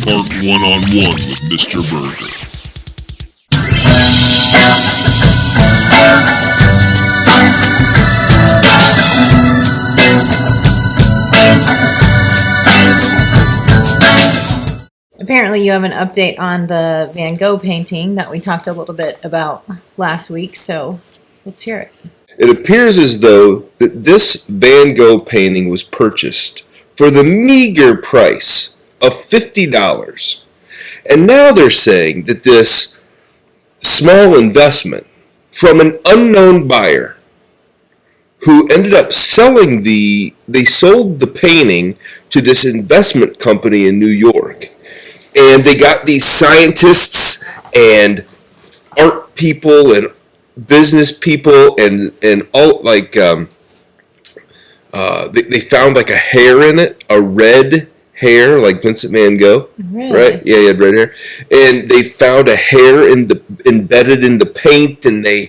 ARTalk one-on-one with Mr. Burgher. Apparently you have an update on the Van Gogh painting that we talked a little bit about last week, so let's hear it. It appears as though that this Van Gogh painting was purchased for the meager price of $50. And now they're saying that this small investment from an unknown buyer who ended up they sold the painting to this investment company in New York. And they got these scientists and art people and business people and all they found like a hair in it, a red hair like Vincent Van Gogh, really? Right? Yeah, he had red hair, and they found a hair embedded in the paint, and they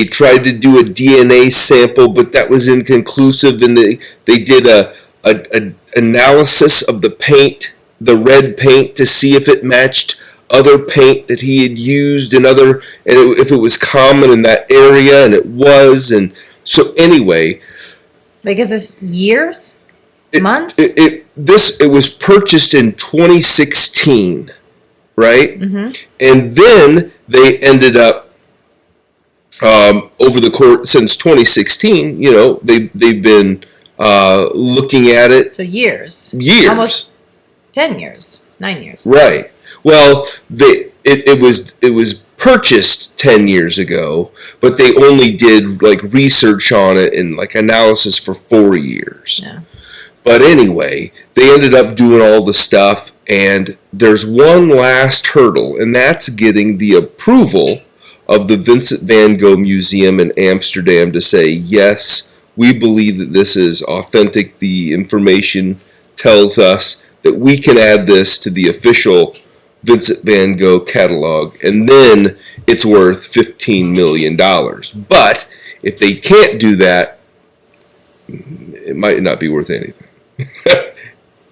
tried to do a DNA sample, but that was inconclusive, and they did a analysis of the paint, the red paint, to see if it matched other paint that he had used if it was common in that area, and it was. And so anyway, like, is this years? Months? It was purchased in 2016, right? Mm-hmm. And then they ended up over the course since 2016. They've been looking at it. So years, almost 10 years, 9 years. Right. Well, it was purchased 10 years ago, but they only did like research on it and like analysis for 4 years. Yeah. But anyway, they ended up doing all the stuff, and there's one last hurdle, and that's getting the approval of the Vincent Van Gogh Museum in Amsterdam to say, yes, we believe that this is authentic. The information tells us that we can add this to the official Vincent Van Gogh catalog, and then it's worth $15 million. But if they can't do that, it might not be worth anything.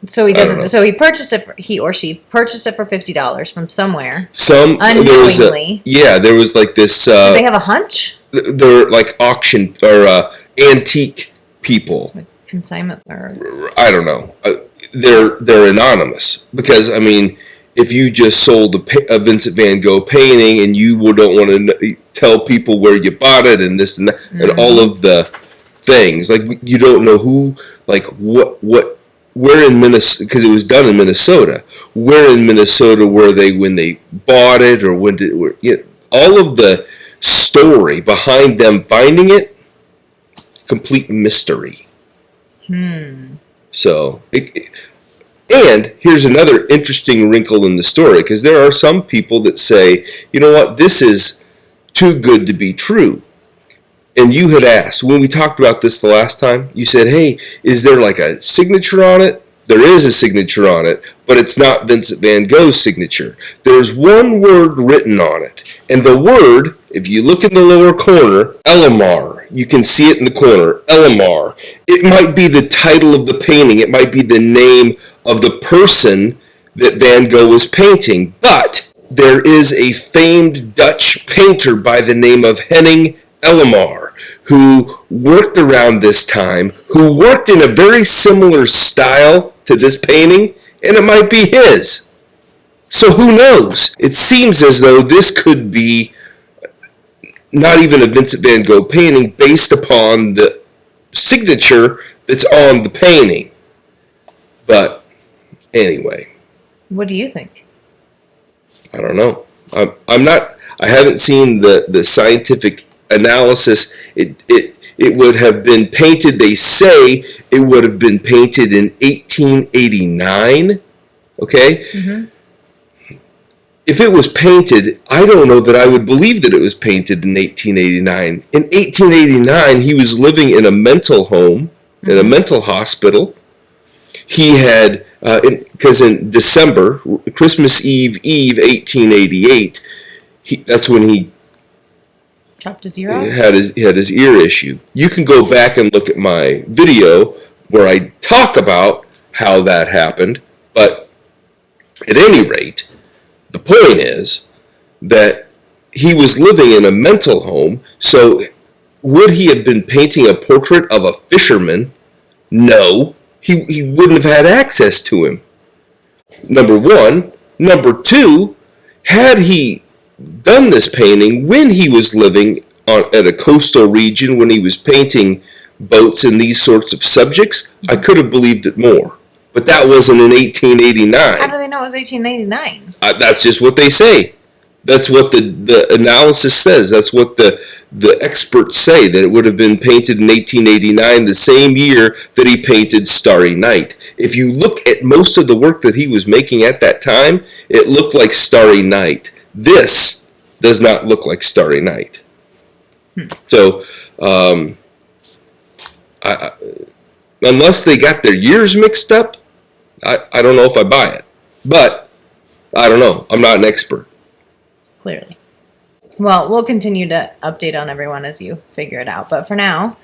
So he doesn't. So he purchased it. He or she purchased it for $50 from somewhere. Unknowingly. There was like this. Do they have a hunch? They're like auction or antique people. Like consignment, or I don't know. They're anonymous because I mean, if you just sold a Vincent Van Gogh painting and you don't want to tell people where you bought it and this and that, mm-hmm. and all of the things, like you don't know who, like where in Minnesota, because it was done in Minnesota. Where in Minnesota were they when they bought it, or all of the story behind them finding it, complete mystery. So, and here's another interesting wrinkle in the story, because there are some people that say, you know what, this is too good to be true. And you had asked, when we talked about this the last time, you said, hey, is there like a signature on it? There is a signature on it, but it's not Vincent Van Gogh's signature. There's one word written on it. And the word, if you look in the lower corner, Elamar, you can see it in the corner, Elamar. It might be the title of the painting. It might be the name of the person that Van Gogh was painting. But there is a famed Dutch painter by the name of Henning Elamar, who worked around this time, who worked in a very similar style to this painting, and it might be his. So who knows? It seems as though this could be not even a Vincent Van Gogh painting based upon the signature that's on the painting. But anyway. What do you think? I don't know. I haven't seen the scientific analysis. It would have been painted, they say it would have been painted in 1889, okay? Mm-hmm. If it was painted, I don't know that I would believe that it was painted in 1889. In 1889, he was living in a mental home, mm-hmm. in a mental hospital. He had, because in December, Christmas Eve, 1888, that's when he chopped his ear off? He had his ear issue. You can go back and look at my video where I talk about how that happened, but At any rate, the point is that he was living in a mental home, so would he have been painting a portrait of a fisherman? No, he wouldn't have had access to him. Number one. Number two, had he done this painting when he was living at a coastal region, when he was painting boats and these sorts of subjects, I could have believed it more. But that wasn't in 1889. How do they know it was 1889? That's just what they say. That's what the analysis says. That's what the experts say, that it would have been painted in 1889, the same year that he painted Starry Night. If you look at most of the work that he was making at that time, it looked like Starry Night. This does not look like Starry Night. So, unless they got their years mixed up, I don't know if I buy it. But, I don't know. I'm not an expert. Clearly. Well, we'll continue to update on everyone as you figure it out. But for now,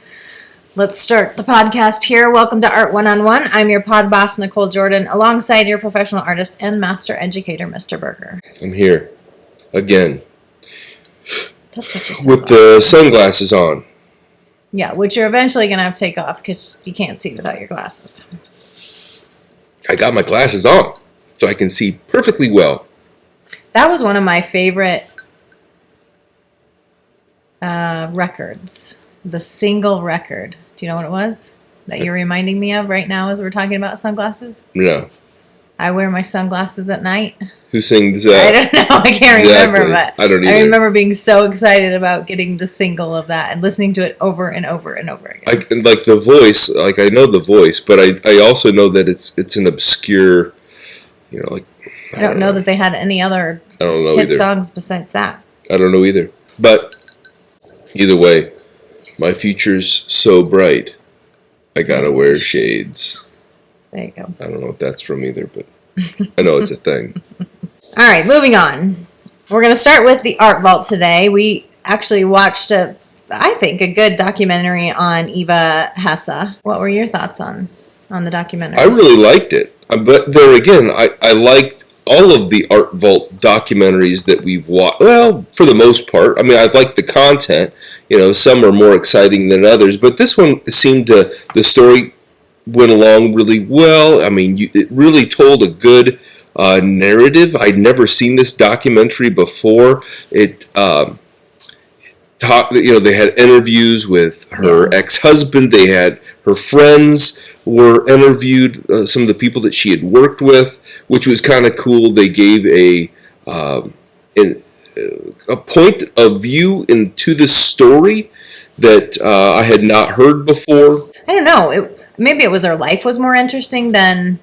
let's start the podcast here. Welcome to Art One-on-One. I'm your pod boss, Nicole Jordan, alongside your professional artist and master educator, Mr. Burgher. I'm here. Again. That's what you said. With the sunglasses on. Yeah, which you're eventually going to have to take off because you can't see without your glasses. I got my glasses on, so I can see perfectly well. That was one of my favorite records. The single record. Do you know what it was that you're reminding me of right now as we're talking about sunglasses? No. I wear my sunglasses at night. Who sings that? I don't know. I can't remember, but I don't either. I remember being so excited about getting the single of that and listening to it over and over and over again. Like the voice, like I know the voice, but I also know that it's an obscure, like... I don't know that they had any other hit songs besides that. I don't know either. But either way, my future's so bright, I gotta wear shades. There you go. I don't know if that's from either, but I know it's a thing. All right, moving on. We're going to start with the Art Vault today. We actually watched, I think, a good documentary on Eva Hesse. What were your thoughts on the documentary? I really liked it. But there again, I liked all of the Art Vault documentaries that we've watched. Well, for the most part. I mean, I liked the content. Some are more exciting than others. But this one seemed the story went along really well. I mean, it really told a good narrative. I'd never seen this documentary before. It talked. They had interviews with her ex-husband. They had her friends were interviewed. Some of the people that she had worked with, which was kind of cool. They gave a point of view into the story that I had not heard before. I don't know. Maybe it was her life was more interesting than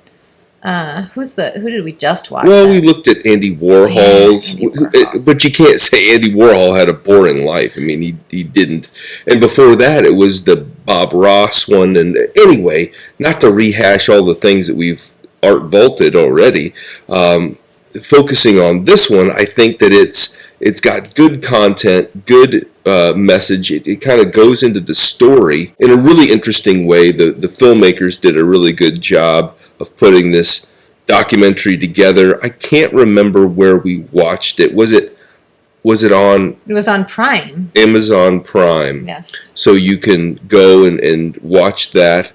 who did we just watch? Well, we looked at Andy Warhol's, Andy Warhol. But you can't say Andy Warhol had a boring life. I mean, he didn't. And before that, it was the Bob Ross one. And anyway, not to rehash all the things that we've art vaulted already. Focusing on this one, I think that it's got good content, good message. It kind of goes into the story in a really interesting way. The filmmakers did a really good job of putting this documentary together. I can't remember where we watched it. Was it on? It was on Prime. Amazon Prime. Yes. So you can go and watch that.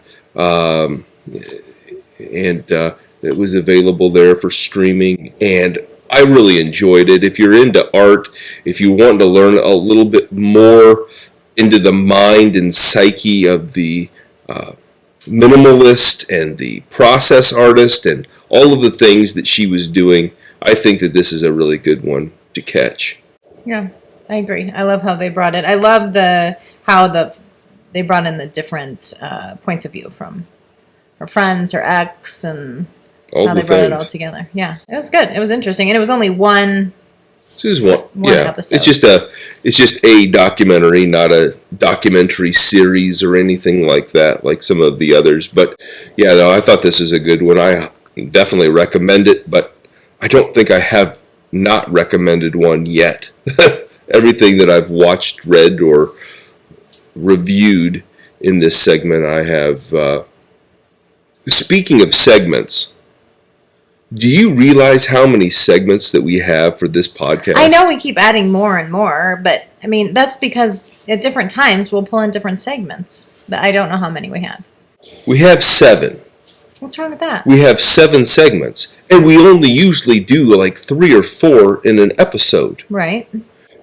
It was available there for streaming, and I really enjoyed it. If you're into art, if you want to learn a little bit more into the mind and psyche of the minimalist and the process artist and all of the things that she was doing, I think that this is a really good one to catch. Yeah, I agree. I love how they brought it. I love how they brought in the different points of view from her friends, her ex, and how they brought it all together. Yeah, it was good. It was interesting, and it was only one episode. It's just a documentary, not a documentary series or anything like that, like some of the others. But yeah, no, I thought this is a good one. I definitely recommend it, but I don't think I have not recommended one yet. Everything that I've watched, read, or reviewed in this segment, I have. Speaking of segments, Do you realize how many segments that we have for this podcast? I know we keep adding more and more, but I mean, that's because at different times we'll pull in different segments. But I don't know how many we have. We have 7. What's wrong with that? We have 7 segments, and we only usually do like 3 or 4 in an episode. Right.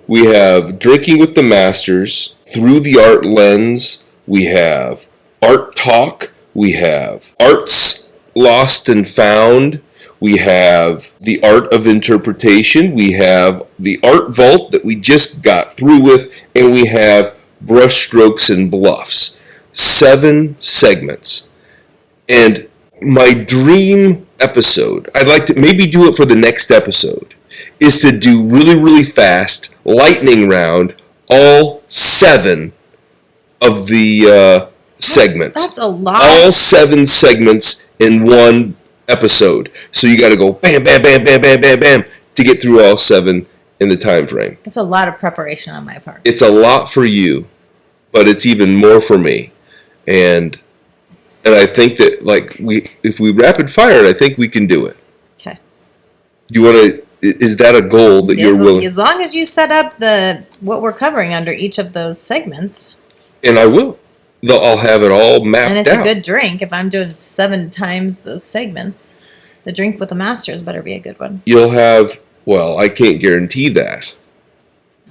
We have Drinking with the Masters, Through the Art Lens, we have ARTalk, we have Arts Lost and Found, we have The Art of Interpretation, we have the Art Vault that we just got through with, and we have Brushstrokes and Bluffs. 7 segments. And my dream episode, I'd like to maybe do it for the next episode, is to do really, really fast, lightning round, all 7 of the segments. That's a lot. All 7 segments in one episode. So you got to go bam, bam, bam, bam, bam, bam, bam to get through all 7 in the time frame. That's a lot of preparation on my part. It's a lot for you, but it's even more for me. And I think that if we rapid fire it, I think we can do it. Okay. Do you want to? Is that a goal that you're willing? As long as you set up what we're covering under each of those segments. And I will. I'll have it all mapped out. And it's a good drink if I'm doing 7 times the segments. The drink with the masters better be a good one. You'll have. Well, I can't guarantee that.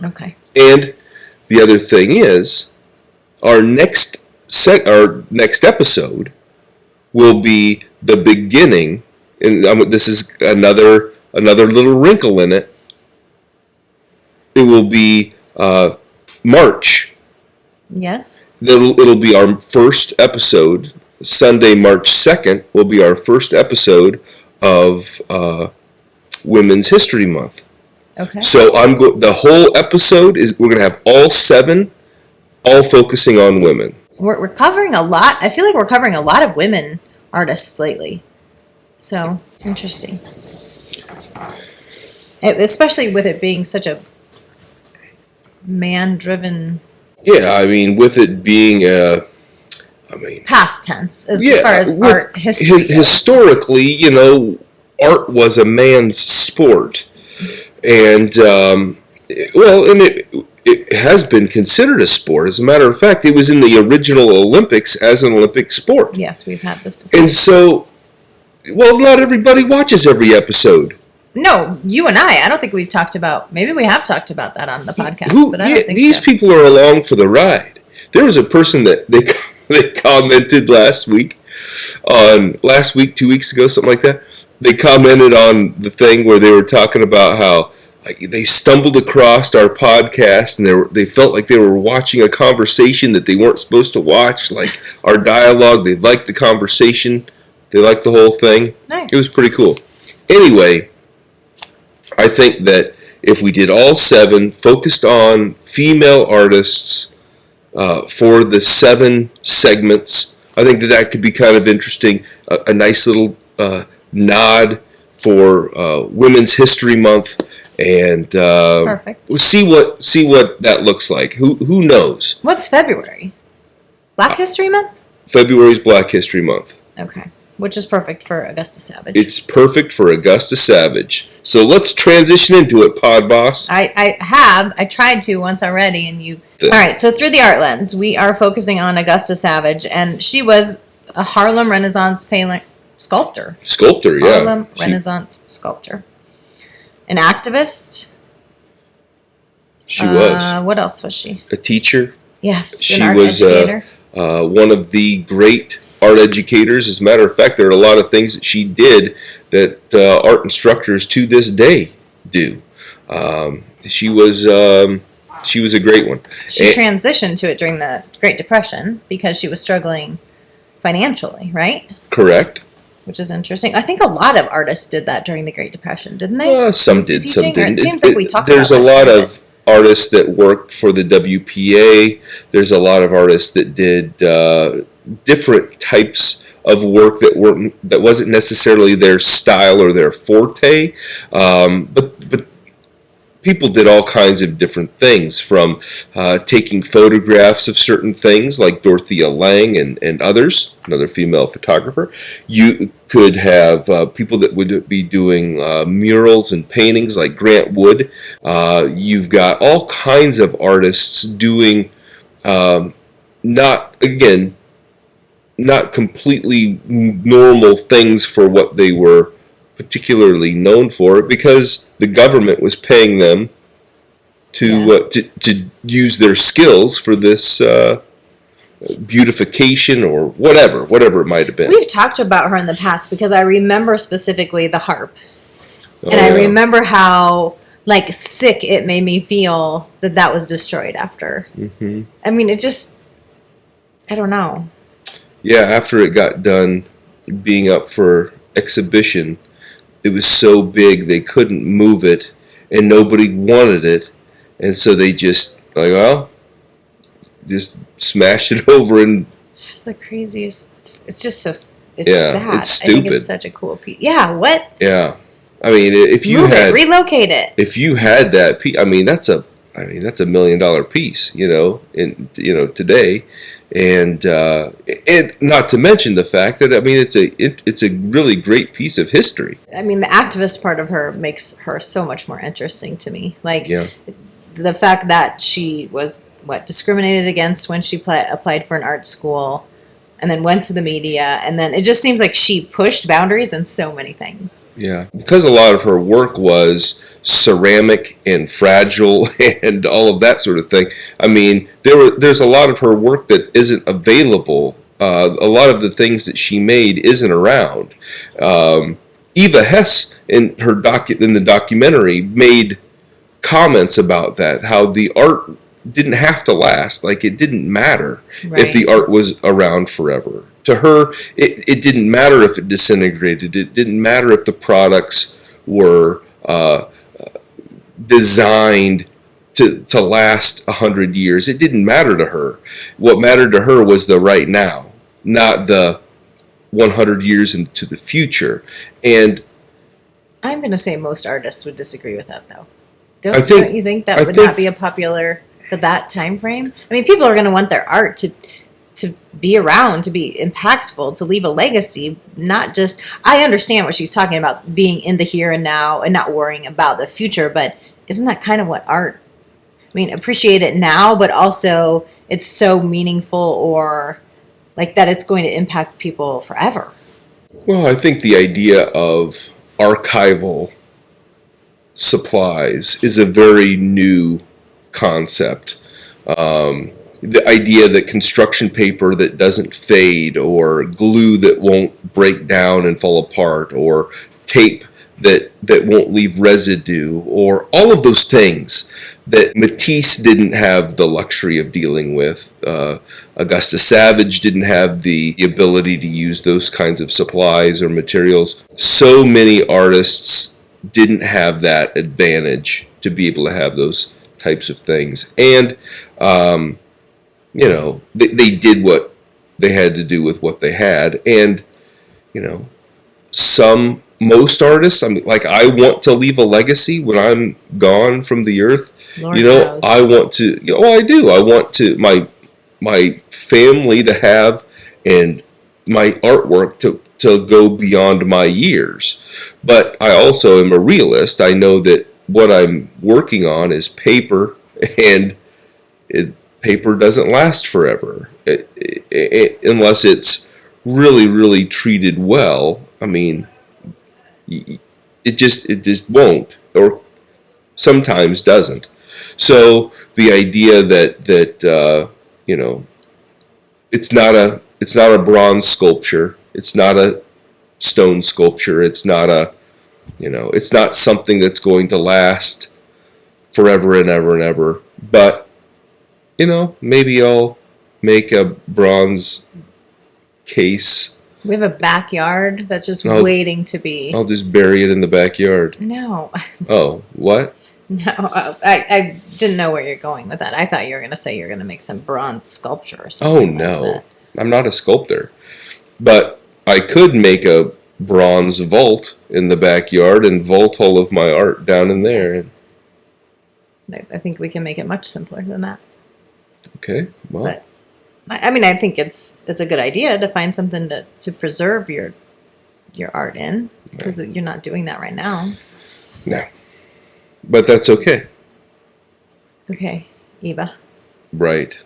Okay. And the other thing is, our next episode will be the beginning, and this is another little wrinkle in it. It will be March. Yes. It'll be our first episode. Sunday, March 2nd will be our first episode of Women's History Month. Okay. So the whole episode we're going to have all 7, all focusing on women. We're covering a lot. I feel like we're covering a lot of women artists lately. So, interesting. Especially with it being such a man-driven... Yeah, I mean, with it being past tense, as far as art history goes. Historically, art was a man's sport. And, it has been considered a sport. As a matter of fact, it was in the original Olympics as an Olympic sport. Yes, we've had this discussion. And so, not everybody watches every episode. No, you and I don't think we've talked about, maybe we have talked about that on the podcast, but I don't think these people are along for the ride. There was a person that they commented last week, 2 weeks ago, something like that. They commented on the thing where they were talking about how they stumbled across our podcast and they felt like they were watching a conversation that they weren't supposed to watch, like our dialogue. They liked the conversation. They liked the whole thing. Nice. It was pretty cool. Anyway, I think that if we did all 7, focused on female artists for the 7 segments, I think that could be kind of interesting. A nice little nod for Women's History Month. And perfect. We'll see what that looks like. Who knows? What's February? Black History Month? February's Black History Month. Okay. Which is perfect for Augusta Savage. It's perfect for Augusta Savage. So let's transition into it, Pod Boss. I tried to once already, and you... All right, so through the art lens, we are focusing on Augusta Savage, and she was a Harlem Renaissance sculptor. Sculptor, yeah. Harlem Renaissance sculptor. An activist. She was. What else was she? A teacher. Yes, she an art was educator. One of the great art educators. As a matter of fact, there are a lot of things that she did that art instructors to this day do. She was a great one. She transitioned to it during the Great Depression because she was struggling financially, right? Correct. Which is interesting. I think a lot of artists did that during the Great Depression, didn't they? Some did, some didn't. It seems like we talked There's about a lot of artists that worked for the WPA. There's a lot of artists that did different types of work that wasn't necessarily their style or their forte. But people did all kinds of different things, from taking photographs of certain things like Dorothea Lange and others, another female photographer. You could have people that would be doing murals and paintings like Grant Wood. You've got all kinds of artists doing not completely normal things for what they were particularly known for, because the government was paying them to use their skills for this beautification or whatever it might have been. We've talked about her in the past, because I remember specifically the harp. And I remember how sick it made me feel that was destroyed after. Mm-hmm. I mean, I don't know. Yeah, after it got done being up for exhibition, it was so big they couldn't move it, and nobody wanted it, and so they just just smashed it over. And it's the craziest. It's just so. It's sad. It's stupid. I think it's such a cool piece. Yeah. What? Yeah. I mean, if you relocate it. If you had that piece, that's a $1 million piece, today. And not to mention the fact that it's a really great piece of history. I mean, the activist part of her makes her so much more interesting to me. The fact that she was discriminated against when she applied for an art school, and then went to the media, and then it just seems like she pushed boundaries in so many things. Yeah, because a lot of her work was ceramic and fragile and all of that sort of thing. I mean, there's a lot of her work that isn't available. A lot of the things that she made isn't around. Eva Hesse in the documentary made comments about that, how the art didn't have to last. It didn't matter if the art was around forever. To her, it didn't matter if it disintegrated. It didn't matter if the products were designed to last 100 years. It didn't matter to her. What mattered to her was the right now, not the 100 years into the future. And I'm going to say most artists would disagree with that, though. Don't you think that would not be a popular for that time frame? I mean, people are going to want their art to be around, to be impactful, to leave a legacy, not just... I understand what she's talking about, being in the here and now and not worrying about the future, but isn't that kind of what art... I mean, appreciate it now, but also it's so meaningful, or that it's going to impact people forever. Well, I think the idea of archival supplies is a very new concept. The idea that construction paper that doesn't fade, or glue that won't break down and fall apart, or tape that won't leave residue, or all of those things that Matisse didn't have the luxury of dealing with. Augusta Savage didn't have the ability to use those kinds of supplies or materials. So many artists didn't have that advantage to be able to have those types of things. And, they did what they had to do with what they had. And, most artists, I want to leave a legacy when I'm gone from the earth. Lord knows. I want to, I do. I want to, my family to have, and my artwork to go beyond my years. But I also am a realist. I know that what I'm working on is paper, and paper doesn't last forever unless it's really, really treated well. I mean, it just won't, or sometimes doesn't. So the idea that it's not a bronze sculpture, it's not a stone sculpture, it's not it's not something that's going to last forever and ever and ever. But maybe I'll make a bronze case. We have a backyard that's just waiting to be... I'll just bury it in the backyard. No. Oh, what? No, I didn't know where you're going with that. I thought you were going to say you're going to make some bronze sculpture or something. Oh, no. I'm not a sculptor. But I could make a bronze vault in the backyard and vault all of my art down in there. I think we can make it much simpler than that. Okay. Well. But I mean, I think it's a good idea to find something to preserve your art in, because you're not doing that right now. No. But that's okay. Okay, Eva. Right.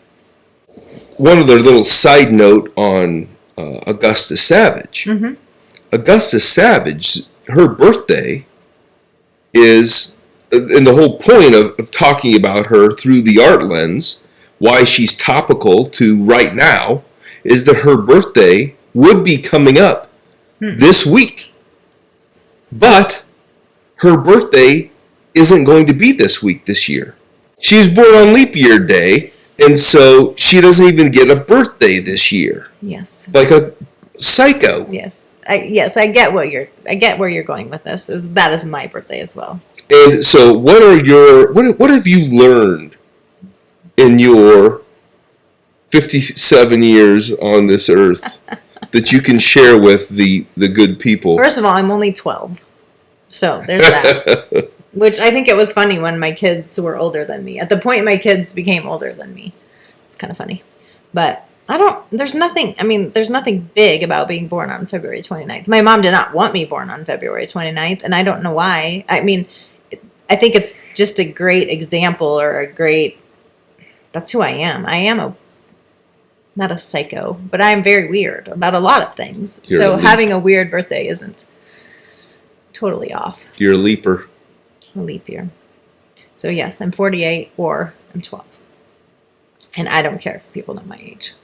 One other little side note on Augusta Savage. Mm-hmm. Augusta Savage, her birthday is, and the whole point of talking about her through the art lens, why she's topical to right now, is that her birthday would be coming up this week. But her birthday isn't going to be this week this year. She was born on leap year day, and so she doesn't even get a birthday this year. Yes. Like a psycho. Yes. I get where you're going with this. That is my birthday as well. And so what have you learned in your 57 years on this earth that you can share with the good people? First of all, I'm only 12. So there's that. Which I think it was funny when my kids were older than me. At the point my kids became older than me. It's kind of funny. But there's nothing big about being born on February 29th. My mom did not want me born on February 29th, and I don't know why. I mean, I think it's just a great example, that's who I am. I am not a psycho, but I am very weird about a lot of things. So having a weird birthday isn't totally off. You're a leaper. A leap year. So yes, I'm 48 or I'm 12. And I don't care if people know my age.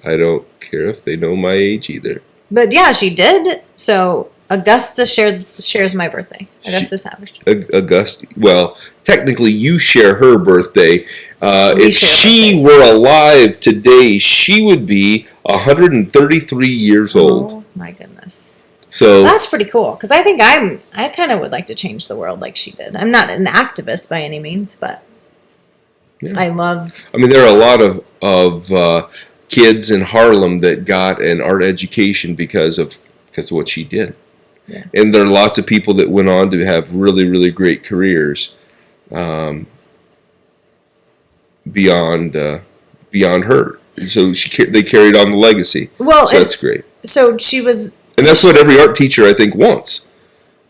I don't care if they know my age either. But yeah, she did. So Augusta shares my birthday. Augusta Savage. Augusta. Well, technically, you share her birthday. If she birthdays. were alive today, she would be 133 years old. Oh my goodness. So that's pretty cool, because I think I kind of would like to change the world like she did. I'm not an activist by any means, but yeah. I mean, there are a lot of kids in Harlem that got an art education because of what she did. Yeah. And there are lots of people that went on to have really, really great careers beyond her. So they carried on the legacy. Well, so that's great. So she was... And that's what every art teacher, I think, wants.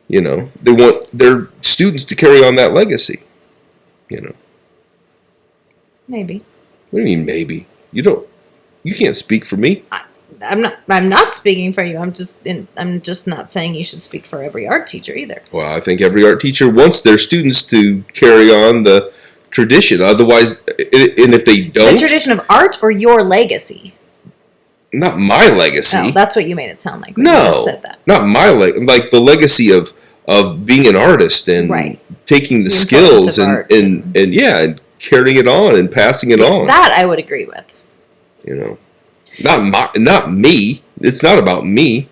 They want their students to carry on that legacy. Maybe. What do you mean, maybe? You can't speak for me. I'm not speaking for you. I'm just not saying you should speak for every art teacher either. Well, I think every art teacher wants their students to carry on the tradition. Otherwise, and if they don't... The tradition of art or your legacy? Not my legacy. No, that's what you made it sound like when you just said that. Not my legacy. Like the legacy of being an artist and taking the skills and carrying it on and passing it on. That I would agree with. Not me. It's not about me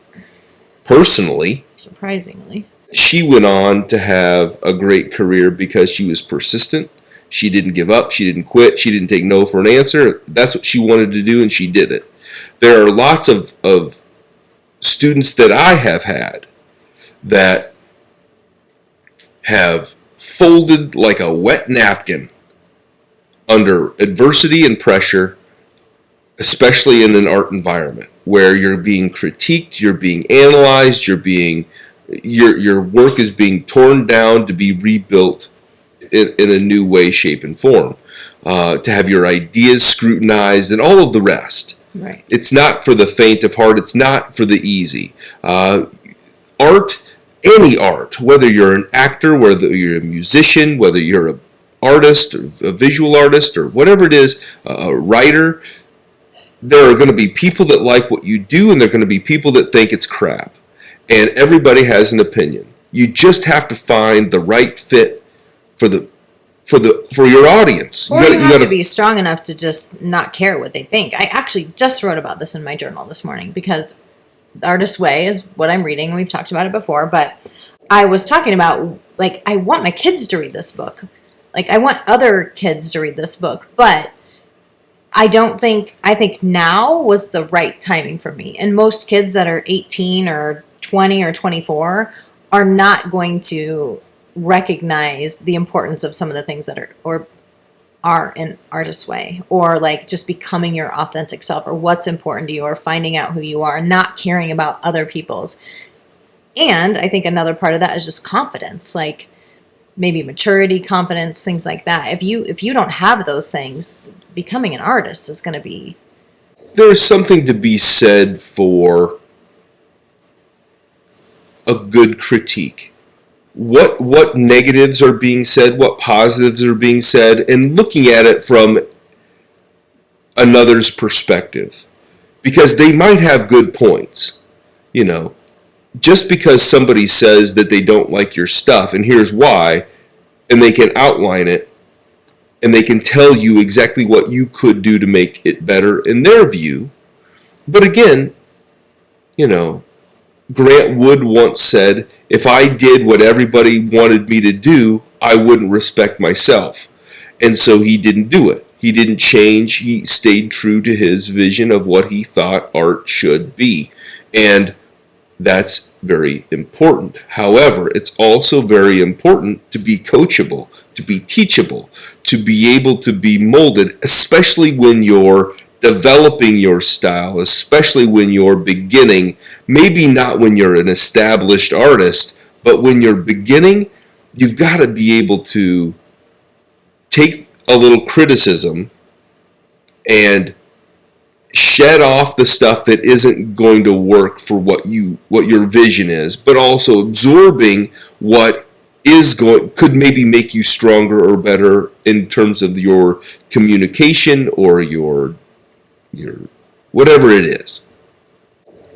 personally. Surprisingly. She went on to have a great career because she was persistent. She didn't give up. She didn't quit. She didn't take no for an answer. That's what she wanted to do, and she did it. There are lots of students that I have had that have folded like a wet napkin under adversity and pressure, especially in an art environment where you're being critiqued, you're being analyzed, your work is being torn down to be rebuilt in a new way, shape, and form, to have your ideas scrutinized and all of the rest. Right. It's not for the faint of heart. It's not for the easy. Art, any art, whether you're an actor, whether you're a musician, whether you're an artist, or a visual artist, or whatever it is, a writer, there are going to be people that like what you do, and there are going to be people that think it's crap. And everybody has an opinion. You just have to find the right fit for your audience. Or you have to be strong enough to just not care what they think. I actually just wrote about this in my journal this morning, because The Artist's Way is what I'm reading. We've talked about it before, but I was talking about, I want my kids to read this book. I want other kids to read this book, but I think now was the right timing for me. And most kids that are 18 or 20 or 24 are not going to recognize the importance of some of the things that are in Artist's Way, or like just becoming your authentic self, or what's important to you, or finding out who you are, not caring about other people's. And I think another part of that is just confidence, like maybe maturity, confidence, things like that. If you don't have those things, becoming an artist is going to be. There's something to be said for a good critique. What negatives are being said, what positives are being said, and looking at it from another's perspective. Because they might have good points. You know, just because somebody says that they don't like your stuff, and here's why, and they can outline it, and they can tell you exactly what you could do to make it better in their view. But again, you know, Grant Wood once said, if I did what everybody wanted me to do, I wouldn't respect myself. And so he didn't do it. He didn't change. He stayed true to his vision of what he thought art should be. And that's very important. However, it's also very important to be coachable, to be teachable, to be able to be molded, especially when you're developing your style, especially when you're beginning, maybe not when you're an established artist, but when you're beginning, you've got to be able to take a little criticism and shed off the stuff that isn't going to work for what your vision is, but also absorbing what could maybe make you stronger or better in terms of your communication or your whatever it is.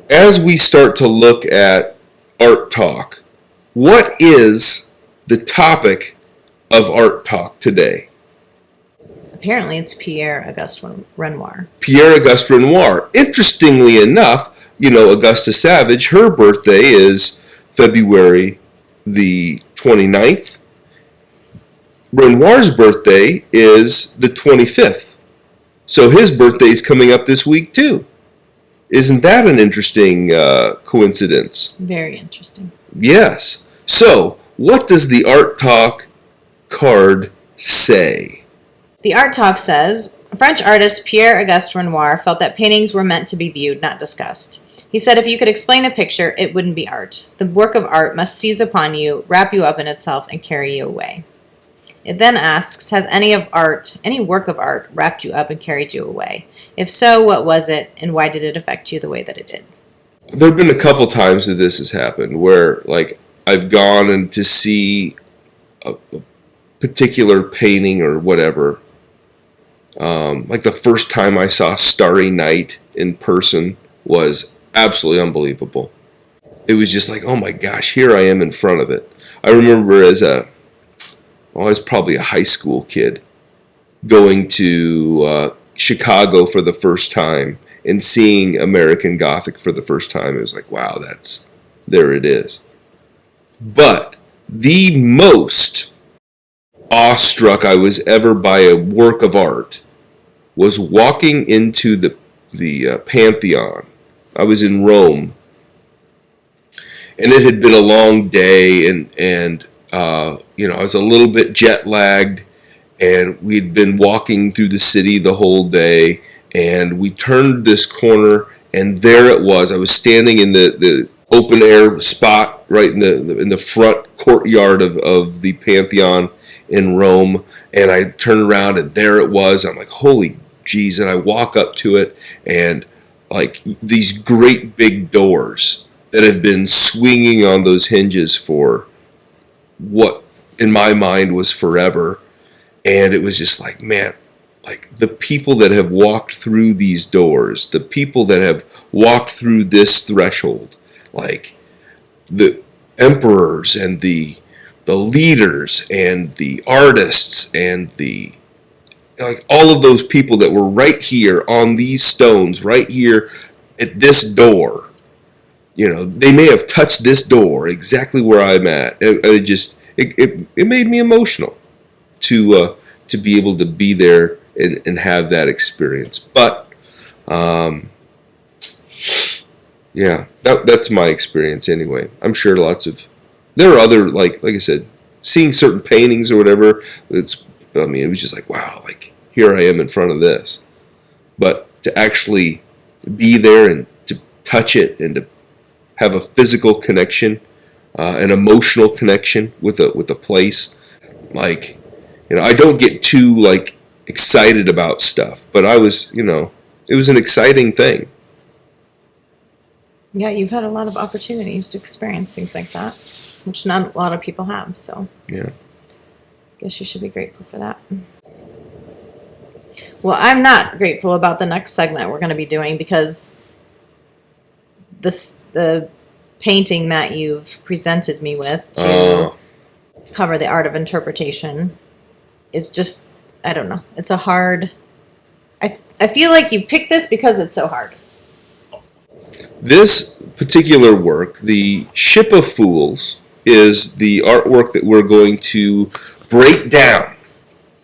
As we start to look at ARTalk, what is the topic of ARTalk today? Apparently it's Pierre-Auguste Renoir. Pierre-Auguste Renoir. Interestingly enough, you know, Augusta Savage, her birthday is February the 29th. Renoir's birthday is the 25th. So his birthday is coming up this week too. Isn't that an interesting coincidence? Very interesting. Yes. So, what does the ARTalk card say? The ARTalk says, French artist Pierre-Auguste Renoir felt that paintings were meant to be viewed, not discussed. He said if you could explain a picture, it wouldn't be art. The work of art must seize upon you, wrap you up in itself, and carry you away. It then asks, has any work of art wrapped you up and carried you away? If so, what was it, and why did it affect you the way that it did? There have been a couple times that this has happened where, like, I've gone and to see a particular painting or whatever. Like the first time I saw Starry Night in person was absolutely unbelievable. It was just like, oh my gosh, here I am in front of it. I remember I was probably a high school kid going to Chicago for the first time and seeing American Gothic for the first time. It was like, wow, there it is. But the most awestruck I was ever by a work of art was walking into the Pantheon. I was in Rome, and it had been a long day, and I was a little bit jet lagged, and we'd been walking through the city the whole day, and we turned this corner, and there it was. I was standing in the open air spot right in the front courtyard of the Pantheon in Rome, and I turned around, and there it was. I'm like, holy jeez, and I walk up to it, and like these great big doors that have been swinging on those hinges for what in my mind was forever. And it was just like, man, like the people that have walked through these doors, the people that have walked through this threshold, like the emperors and the leaders and the artists and like all of those people that were right here on these stones, right here at this door. You know, they may have touched this door exactly where I'm at. It made me emotional to be able to be there and have that experience. But yeah, that's my experience anyway. I'm sure there are other, like I said, seeing certain paintings or whatever, it was just like, wow, like here I am in front of this. But to actually be there and to touch it and to have a physical connection, an emotional connection with a place, like, I don't get too like excited about stuff, but I was, it was an exciting thing. Yeah, you've had a lot of opportunities to experience things like that, which not a lot of people have, so yeah. I guess you should be grateful for that. Well, I'm not grateful about the next segment we're going to be doing because the painting that you've presented me with to cover the art of interpretation is just, I don't know, it's a hard... I feel like you picked this because it's so hard. This particular work, the Ship of Fools, is the artwork that we're going to break down.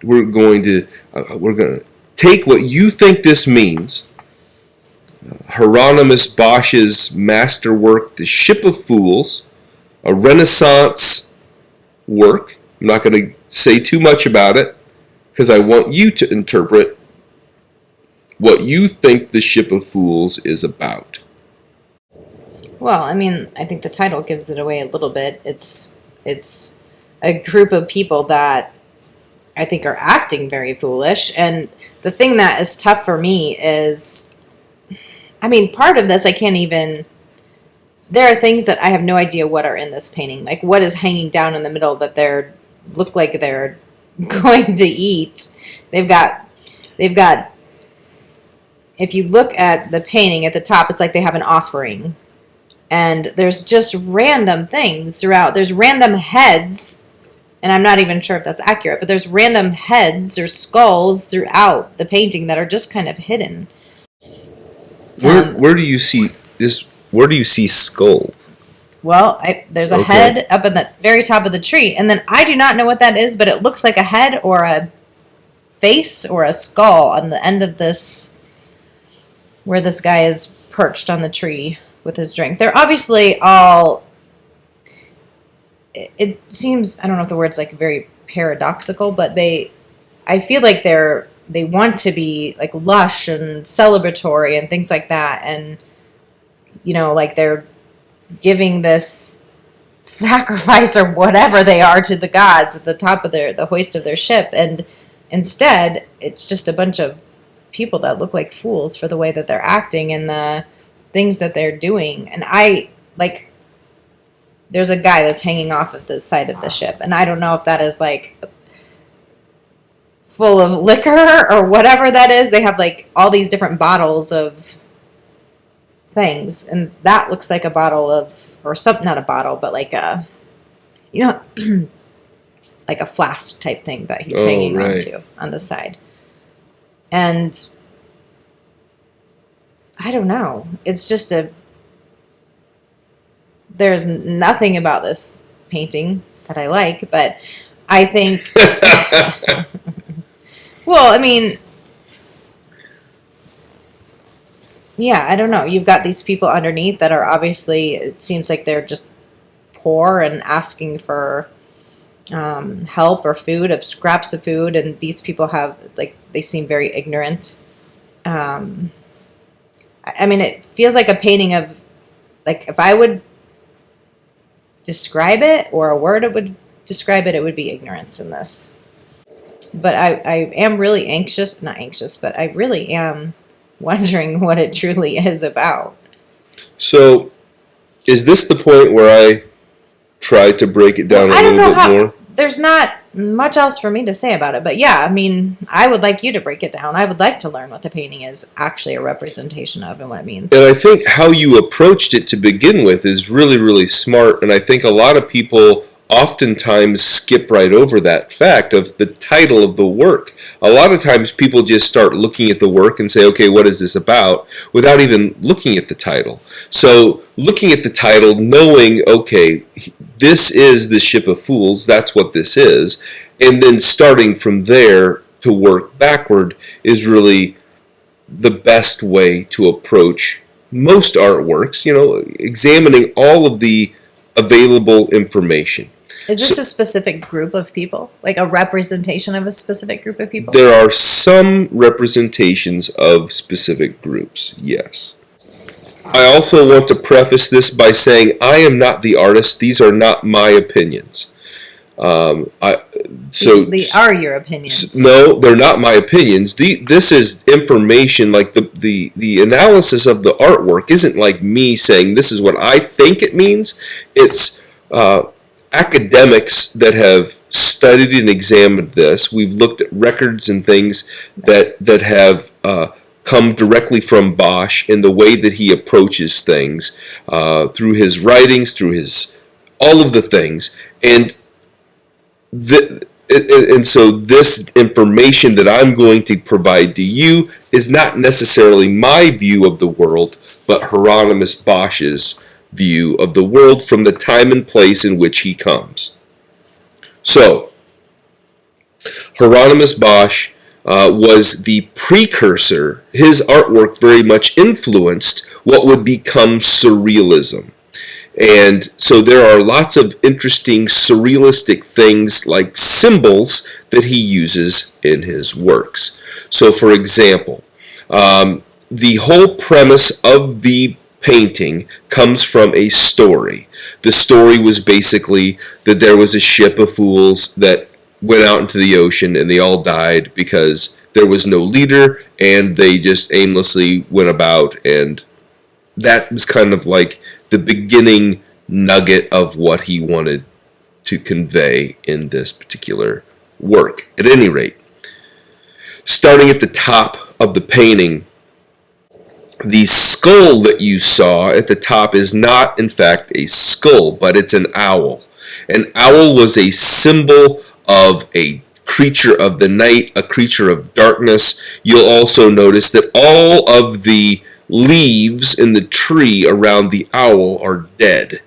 We're going to take what you think this means, Hieronymus Bosch's masterwork, The Ship of Fools, a Renaissance work. I'm not going to say too much about it because I want you to interpret what you think The Ship of Fools is about. Well, I mean, I think the title gives it away a little bit. It's a group of people that I think are acting very foolish. And the thing that is tough for me is, I mean, part of this I can't even... There are things that I have no idea what are in this painting. Like what is hanging down in the middle that look like they're going to eat. They've got... If you look at the painting at the top, it's like they have an offering. And there's just random things throughout. There's random heads, and I'm not even sure if that's accurate, but there's random heads or skulls throughout the painting that are just kind of hidden. Where do you see this? Where do you see skulls? Well, there's a head up at the very top of the tree, and then I do not know what that is, but it looks like a head or a face or a skull on the end of this, where this guy is perched on the tree with his drink. They're obviously all... It seems, I don't know if the word's like very paradoxical, but I feel like they want to be like lush and celebratory and things like that, and like they're giving this sacrifice or whatever they are to the gods at the top of the hoist of their ship, and instead it's just a bunch of people that look like fools for the way that they're acting and the things that they're doing. And there's a guy that's hanging off of the side of the ship, and I don't know if that is like full of liquor or whatever that is. They have like all these different bottles of things, and that looks like a bottle of, or something, not a bottle, but like a, like a flask type thing that he's hanging onto on the side. And I don't know. It's just there's nothing about this painting that I like, but I think, well, I mean, yeah, I don't know. You've got these people underneath that are obviously, it seems like they're just poor and asking for help or food, of scraps of food, and these people have, like, they seem very ignorant. I mean, it feels like a painting of, like, if I would describe it, or a word it would describe it, it would be ignorance in this. But I am really anxious, not anxious, but I really am wondering what it truly is about. So, is this the point where I try to break it down a little bit more? There's not much else for me to say about it, but yeah, I mean, I would like you to break it down. I would like to learn what the painting is actually a representation of and what it means. And I think how you approached it to begin with is really, really smart, and I think a lot of people oftentimes skip right over that fact of the title of the work. A lot of times people just start looking at the work and say, okay, what is this about, without even looking at the title. So looking at the title, knowing, okay, this is the Ship of Fools, that's what this is, and then starting from there to work backward is really the best way to approach most artworks, examining all of the available information. Is this a specific group of people? Like a representation of a specific group of people? There are some representations of specific groups, yes. I also want to preface this by saying I am not the artist. These are not my opinions. They are your opinions. No, they're not my opinions. This is information. Like the analysis of the artwork isn't like me saying this is what I think it means. It's academics that have studied and examined this. We've looked at records and things that have come directly from Bosch in the way that he approaches things, through his writings, through his all of the things, and so this information that I'm going to provide to you is not necessarily my view of the world, but Hieronymus Bosch's view of the world from the time and place in which he comes. So, Hieronymus Bosch was the precursor. His artwork very much influenced what would become surrealism. And so there are lots of interesting surrealistic things like symbols that he uses in his works. So for example, the whole premise of the painting comes from a story. The story was basically that there was a ship of fools that went out into the ocean and they all died because there was no leader and they just aimlessly went about, and that was kind of like the beginning nugget of what he wanted to convey in this particular work. At any rate, starting at the top of the painting, the skull that you saw at the top is not, in fact, a skull, but it's an owl. An owl was a symbol of a creature of the night, a creature of darkness. You'll also notice that all of the leaves in the tree around the owl are dead.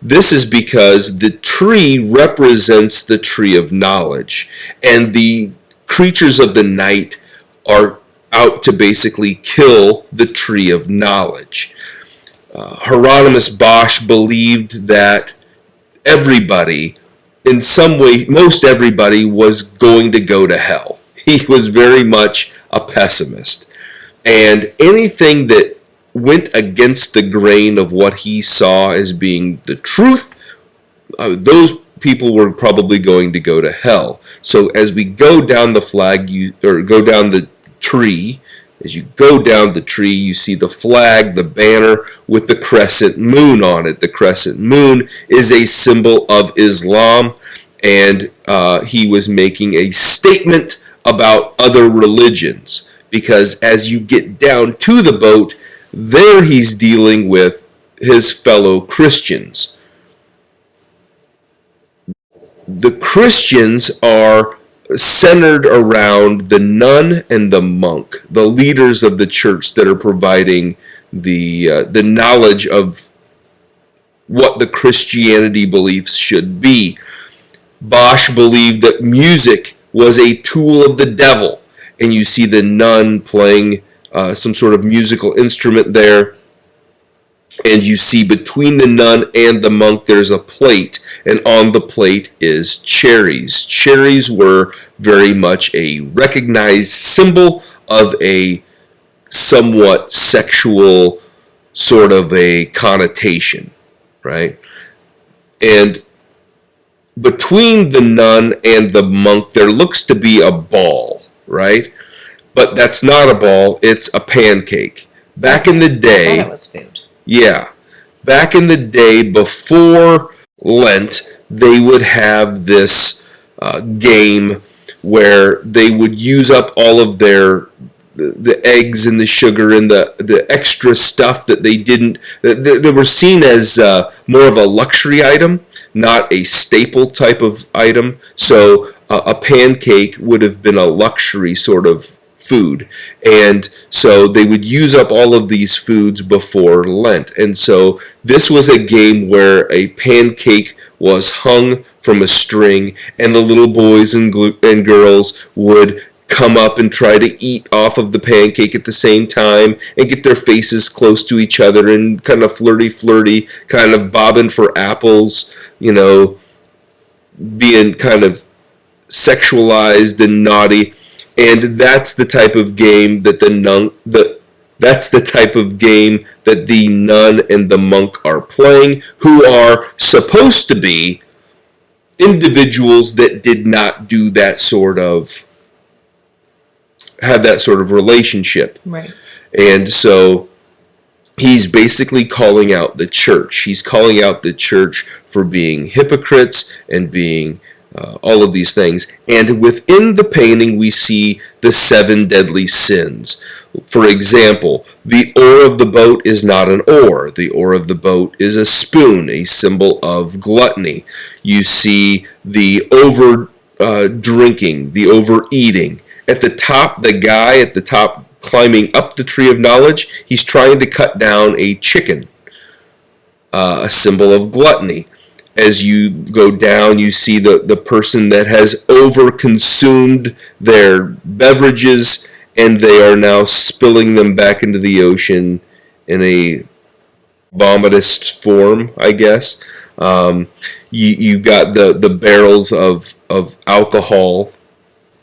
This is because the tree represents the tree of knowledge, and the creatures of the night are out to basically kill the tree of knowledge. Hieronymus Bosch believed that everybody, in some way, most everybody was going to go to hell. He was very much a pessimist. And anything that went against the grain of what he saw as being the truth, those people were probably going to go to hell. So as we go down the flag, go down the tree, as you go down the tree, you see the flag, the banner with the crescent moon on it. The crescent moon is a symbol of Islam, and he was making a statement about other religions. Because as you get down to the boat, there he's dealing with his fellow Christians. The Christians are centered around the nun and the monk, the leaders of the church that are providing the knowledge of what the Christianity beliefs should be. Bosch believed that music was a tool of the devil. And you see the nun playing some sort of musical instrument there. And you see between the nun and the monk there's a plate. And on the plate is cherries. Cherries were very much a recognized symbol of a somewhat sexual sort of a connotation, right? And between the nun and the monk there looks to be a ball. Right? But that's not a ball, it's a pancake. Back in the day... I thought it was food. Yeah. Back in the day, before Lent, they would have this game where they would use up all of their the eggs and the sugar and the extra stuff that they didn't... They were seen as more of a luxury item, not a staple type of item. So a pancake would have been a luxury sort of food. And so they would use up all of these foods before Lent. And so this was a game where a pancake was hung from a string, and the little boys and girls would come up and try to eat off of the pancake at the same time and get their faces close to each other and kind of flirty, kind of bobbing for apples, you know. being kind of sexualized and naughty, and that's the type of game that the nun and the monk are playing, who are supposed to be individuals that did not do that sort of have that sort of relationship. Right. And so he's basically calling out the church. He's calling out the church for being hypocrites and being all of these things. And within the painting, we see the 7 deadly sins. For example, the oar of the boat is not an oar. The oar of the boat is a spoon, a symbol of gluttony. You see the over drinking, the overeating. At the top, the guy at the top climbing up the tree of knowledge, he's trying to cut down a chicken, a symbol of gluttony. As you go down, you see the person that has over-consumed their beverages, and they are now spilling them back into the ocean in a vomitous form, I guess. You got the barrels of alcohol.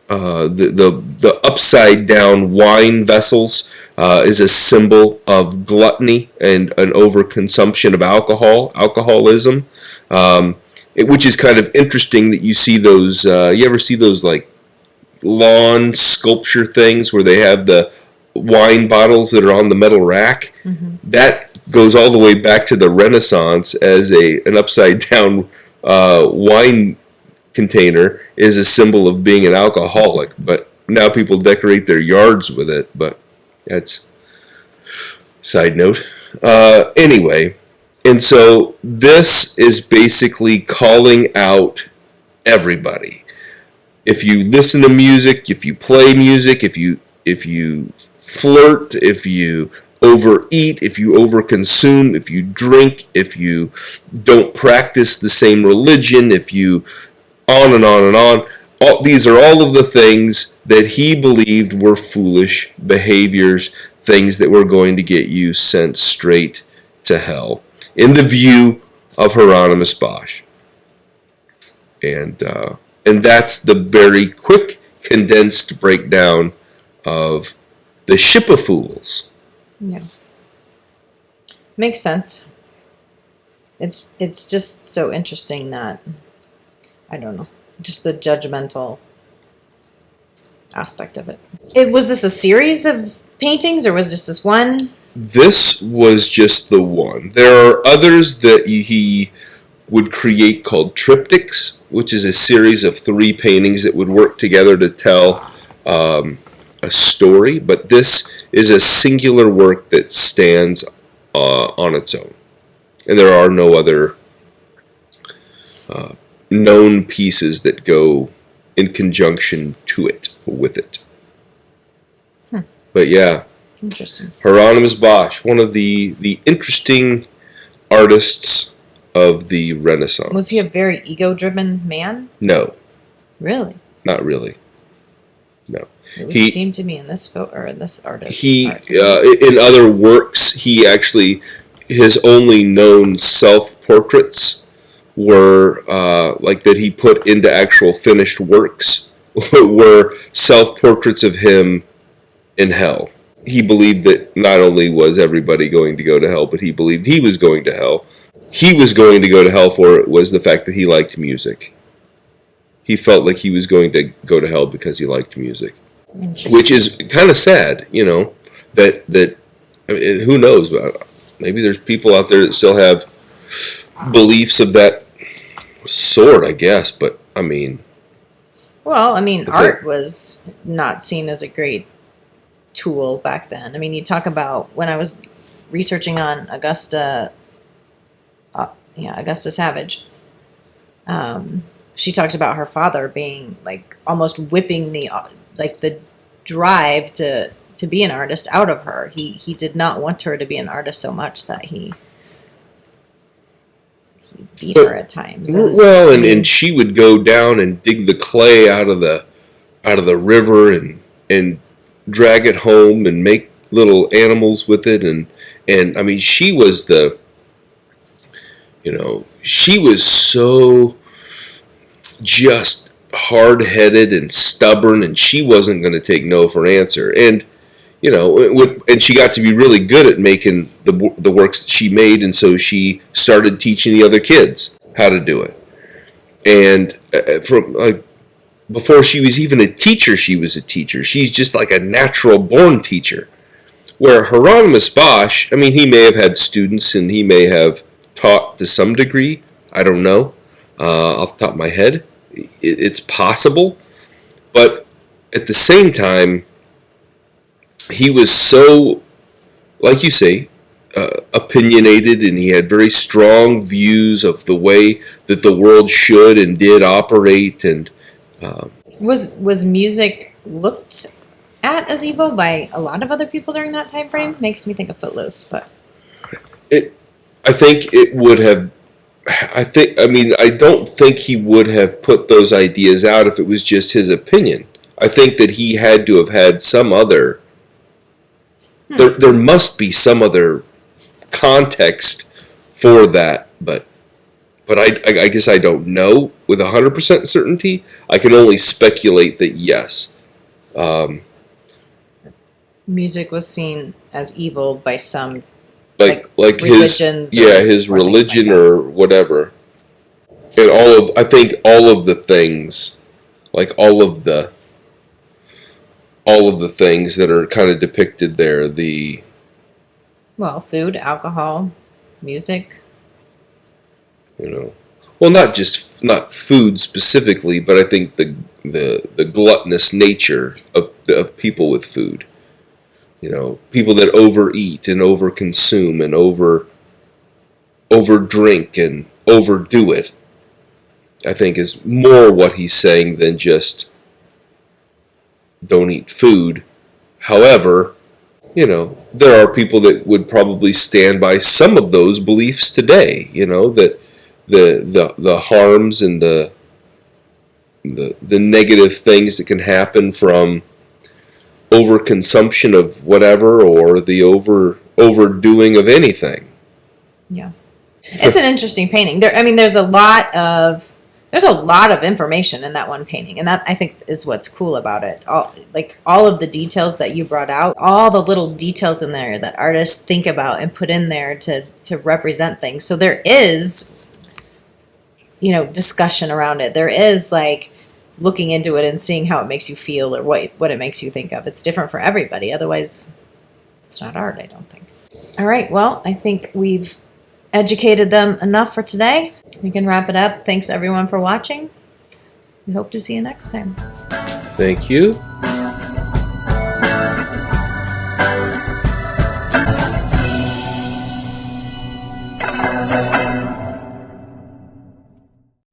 The upside down wine vessels is a symbol of gluttony and an overconsumption of alcoholism, which is kind of interesting that you see those. You ever see those like lawn sculpture things where they have the wine bottles that are on the metal rack? Mm-hmm. That goes all the way back to the Renaissance as an upside down wine container is a symbol of being an alcoholic, but now people decorate their yards with it. But that's side note. Anyway, and so this is basically calling out everybody. If you listen to music, if you play music, if you flirt, if you overeat, if you overconsume, if you drink, if you don't practice the same religion, if you on and on and on. These are all of the things that he believed were foolish behaviors, things that were going to get you sent straight to hell, in the view of Hieronymus Bosch. And that's the very quick, condensed breakdown of the Ship of Fools. Yeah. Makes sense. It's just so interesting that, I don't know, just the judgmental aspect of it. Was this a series of paintings, or was just this one? This was just the one. There are others that he would create called triptychs, which is a series of 3 paintings that would work together to tell a story. But this is a singular work that stands on its own. And there are no other known pieces that go in conjunction to it, with it. But yeah, interesting. Hieronymus Bosch, one of the interesting artists of the Renaissance. Was he a very ego-driven man? No. Really? Not really. No. It would seem to me in this this artist. In other works, he actually, his only known self-portraits were like that he put into actual finished works were self-portraits of him in hell. He believed that not only was everybody going to go to hell, but he believed he was going to hell. He was going to go to hell for it was the fact that he liked music. He felt like he was going to go to hell because he liked music, which is kind of sad, you know. That I mean, who knows? Maybe there's people out there that still have beliefs of that sort, I guess. But I mean, well, I mean, art was not seen as a great tool back then. I mean, you talk about when I was researching on Augusta Savage. She talked about her father being like almost whipping the drive to be an artist out of her. He did not want her to be an artist so much that he beat her at times. And she would go down and dig the clay out of the river and drag it home and make little animals with it, and I mean, she was just hard-headed and stubborn, and she wasn't going to take no for an answer. And and she got to be really good at making the works that she made, and so she started teaching the other kids how to do it. And before she was even a teacher, she was a teacher. She's just like a natural-born teacher. Where Hieronymus Bosch, I mean, he may have had students and he may have taught to some degree. I don't know. Off the top of my head, it's possible. But at the same time, he was so, like you say, opinionated, and he had very strong views of the way that the world should and did operate. And was music looked at as evil by a lot of other people during that time frame? Makes me think of Footloose, but I think it would have. I don't think he would have put those ideas out if it was just his opinion. I think that he had to have had some other. There must be some other context for that, but I guess I don't know with 100% certainty. I can only speculate that yes. Music was seen as evil by some, like religions, his religion like or whatever, and I think all of the things, like all of the things that are kind of depicted there, food, alcohol, music. Well, not food specifically, but I think the gluttonous nature of people with food. People that overeat and overconsume and overdrink and overdo it, I think is more what he's saying than just don't eat food. However, there are people that would probably stand by some of those beliefs today, that the harms and the negative things that can happen from overconsumption of whatever, or the overdoing of anything. Yeah, it's an interesting painting. There's a lot of information in that one painting, and that I think is what's cool about it. All of the details that you brought out, all the little details in there that artists think about and put in there to represent things. So there is, discussion around it. There is looking into it and seeing how it makes you feel or what it makes you think of. It's different for everybody. Otherwise, it's not art, I don't think. All right. Well, I think we've educated them enough for today. We can wrap it up. Thanks, everyone, for watching. We hope to see you next time. Thank you.